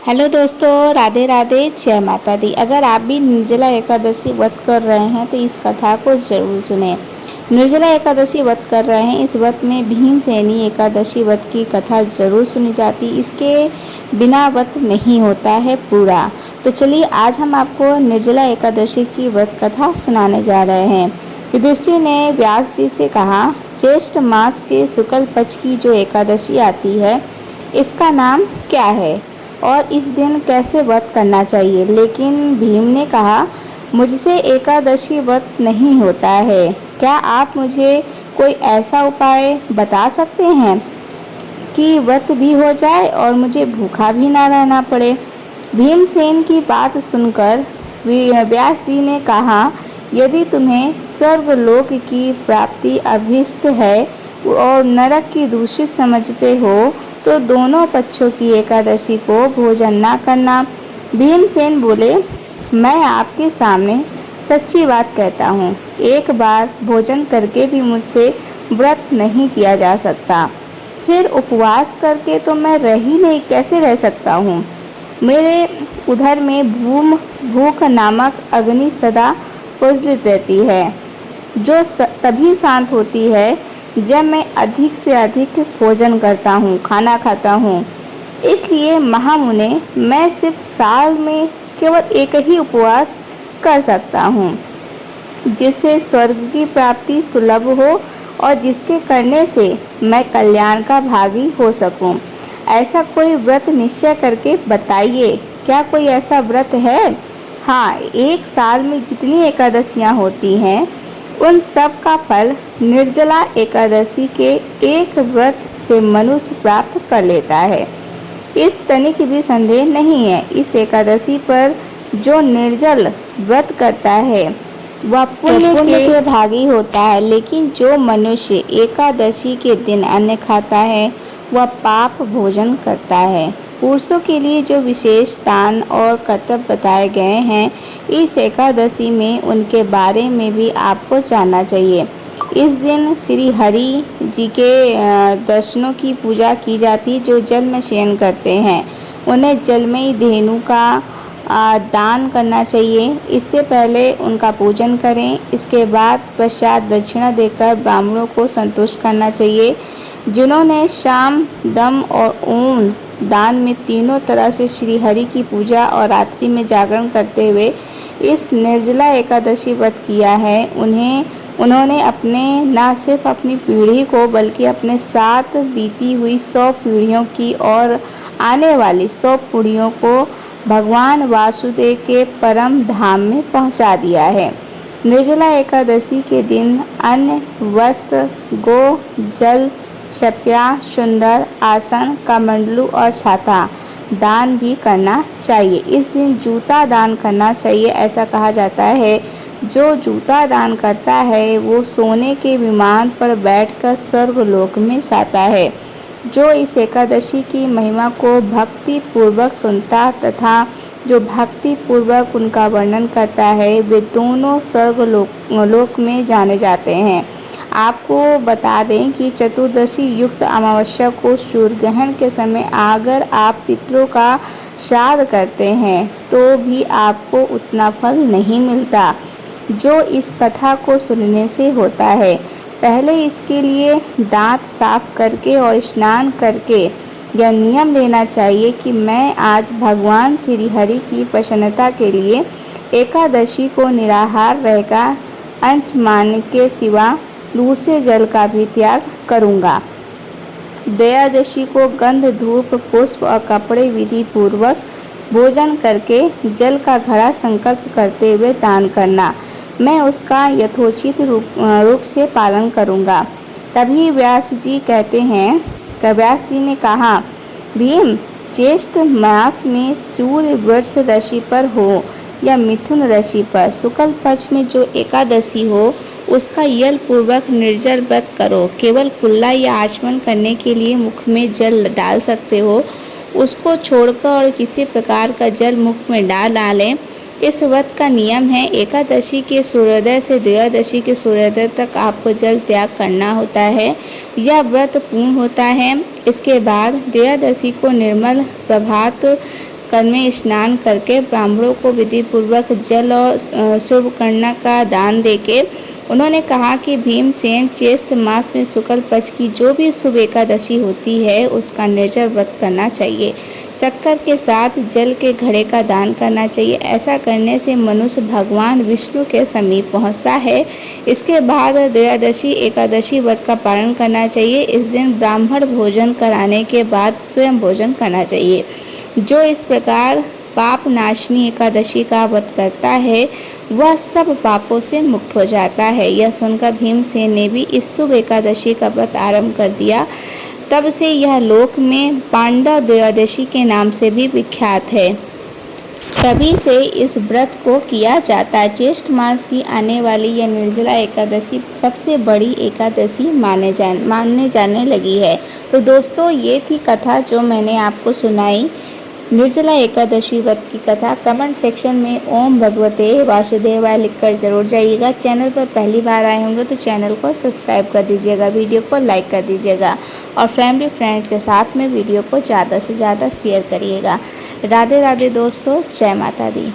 Hello दोस्तों, राधे राधे, जय माता दी। अगर आप भी निर्जला एकादशी व्रत कर रहे हैं तो इस कथा को जरूर सुने। निर्जला एकादशी व्रत कर रहे हैं, इस व्रत में भीमसेनी एकादशी व्रत की कथा जरूर सुनी जाती, इसके बिना व्रत नहीं होता है पूरा। तो चलिए आज हम आपको निर्जला एकादशी की व्रत कथा सुनाने जा रहे हैं। युधिष्ठिर ने व्यास जी से कहा, ज्येष्ठ मास के शुक्ल पक्ष की जो एकादशी आती है इसका नाम क्या है और इस दिन कैसे व्रत करना चाहिए। लेकिन भीम ने कहा, मुझसे एकादशी व्रत नहीं होता है, क्या आप मुझे कोई ऐसा उपाय बता सकते हैं कि व्रत भी हो जाए और मुझे भूखा भी ना रहना पड़े। भीमसेन की बात सुनकर व्यास जी ने कहा, यदि तुम्हें स्वर्गलोक की प्राप्ति अभीष्ट है और नरक की दूषित समझते हो तो दोनों पक्षों की एकादशी को भोजन ना करना। भीमसेन बोले, मैं आपके सामने सच्ची बात कहता हूँ, एक बार भोजन करके भी मुझसे व्रत नहीं किया जा सकता, फिर उपवास करके तो मैं कैसे रह सकता हूँ। मेरे उधर में भूख नामक अग्नि सदा प्रज्वलित रहती है, जो तभी शांत होती है जब मैं अधिक से अधिक भोजन करता हूँ, खाना खाता हूँ। इसलिए महामुने, मैं सिर्फ साल में केवल एक ही उपवास कर सकता हूँ, जिससे स्वर्ग की प्राप्ति सुलभ हो और जिसके करने से मैं कल्याण का भागी हो सकूँ। ऐसा कोई व्रत निश्चय करके बताइए, क्या कोई ऐसा व्रत है? हाँ, एक साल में जितनी एकादशियाँ होती हैं उन सब का फल निर्जला एकादशी के एक व्रत से मनुष्य प्राप्त कर लेता है, इस तनिक भी संदेह नहीं है। इस एकादशी पर जो निर्जल व्रत करता है वह पुण्य के भागी होता है, लेकिन जो मनुष्य एकादशी के दिन अन्न खाता है वह पाप भोजन करता है। पुरुषों के लिए जो विशेष दान और कर्तव्य बताए गए हैं, इस एकादशी में उनके बारे में भी आपको जानना चाहिए। इस दिन श्री हरि जी के दर्शनों की पूजा की जाती, जो जल में शयन करते हैं उन्हें जलमयी धेनु का दान करना चाहिए। इससे पहले उनका पूजन करें, इसके बाद पश्चात दक्षिणा देकर ब्राह्मणों को संतुष्ट करना चाहिए। जिन्होंने शाम, दम और ऊन दान में तीनों तरह से श्री हरि की पूजा और रात्रि में जागरण करते हुए इस निर्जला एकादशी व्रत किया है, उन्होंने अपने न सिर्फ अपनी पीढ़ी को बल्कि अपने साथ बीती हुई 100 पीढ़ियों की और आने वाली 100 पीढ़ियों को भगवान वासुदेव के परम धाम में पहुंचा दिया है। निर्जला एकादशी के दिन अन्न, वस्त्र, गो, जल, शप्या, सुंदर आसन, कमंडलू और छाता दान भी करना चाहिए। इस दिन जूता दान करना चाहिए। ऐसा कहा जाता है, जो जूता दान करता है वो सोने के विमान पर बैठकर स्वर्गलोक में जाता है। जो इस एकादशी की महिमा को भक्ति पूर्वक सुनता तथा जो भक्ति पूर्वक उनका वर्णन करता है, वे दोनों स्वर्गलोक में जाने जाते हैं। आपको बता दें कि चतुर्दशी युक्त अमावस्या को सूर्यग्रहण के समय अगर आप पितरों का श्राद्ध करते हैं तो भी आपको उतना फल नहीं मिलता जो इस कथा को सुनने से होता है। पहले इसके लिए दांत साफ करके और स्नान करके यह नियम लेना चाहिए कि मैं आज भगवान श्री हरि की प्रसन्नता के लिए एकादशी को निराहार रहकर अंश मान के सिवा दूसरे जल का भी त्याग करूँगा। दयादशी को गंध, धूप, पुष्प और कपड़े विधि पूर्वक भोजन करके जल का घड़ा संकल्प करते हुए दान करना, मैं उसका यथोचित रूप से पालन करूँगा। तभी व्यास जी कहते हैं, व्यास जी ने कहा, भीम, ज्येष्ठ मास में सूर्य वृक्ष राशि पर हो या मिथुन राशि पर शुक्ल पक्ष में जो एकादशी हो उसका यल पूर्वक निर्जल व्रत करो। केवल कुल्ला या आचमन करने के लिए मुख में जल डाल सकते हो, उसको छोड़कर और किसी प्रकार का जल मुख में डालें। इस व्रत का नियम है, एकादशी के सूर्योदय से द्वादशी के सूर्योदय तक आपको जल त्याग करना होता है। यह व्रत पूर्ण होता है। इसके बाद द्वादशी को निर्मल प्रभात कल में स्नान करके ब्राह्मणों को विधि पूर्वक जल और शुभकर्णा का दान देके उन्होंने कहा कि भीमसेन चैत्र मास में शुक्ल पक्ष की जो भी शुभ एकादशी होती है उसका निर्जल व्रत करना चाहिए। शक्कर के साथ जल के घड़े का दान करना चाहिए। ऐसा करने से मनुष्य भगवान विष्णु के समीप पहुंचता है। इसके बाद द्वादशी एकादशी व्रत का पालन करना चाहिए। इस दिन ब्राह्मण भोजन कराने के बाद स्वयं भोजन करना चाहिए। जो इस प्रकार पाप नाशनी एकादशी का व्रत करता है वह सब पापों से मुक्त हो जाता है। यह सुनकर भीमसेन ने भी इस शुभ एकादशी का व्रत आरंभ कर दिया। तब से यह लोक में पांडव द्वादशी के नाम से भी विख्यात है। तभी से इस व्रत को किया जाता है। ज्येष्ठ मास की आने वाली यह निर्जला एकादशी सबसे बड़ी एकादशी मानने जाने लगी है। तो दोस्तों ये थी कथा जो मैंने आपको सुनाई, निर्जला एकादशी व्रत की कथा। कमेंट सेक्शन में ओम भगवते वासुदेवाय लिखकर जरूर जाइएगा। चैनल पर पहली बार आए होंगे तो चैनल को सब्सक्राइब कर दीजिएगा, वीडियो को लाइक कर दीजिएगा और फैमिली फ्रेंड के साथ में वीडियो को ज़्यादा से ज़्यादा शेयर करिएगा। राधे राधे दोस्तों, जय माता दी।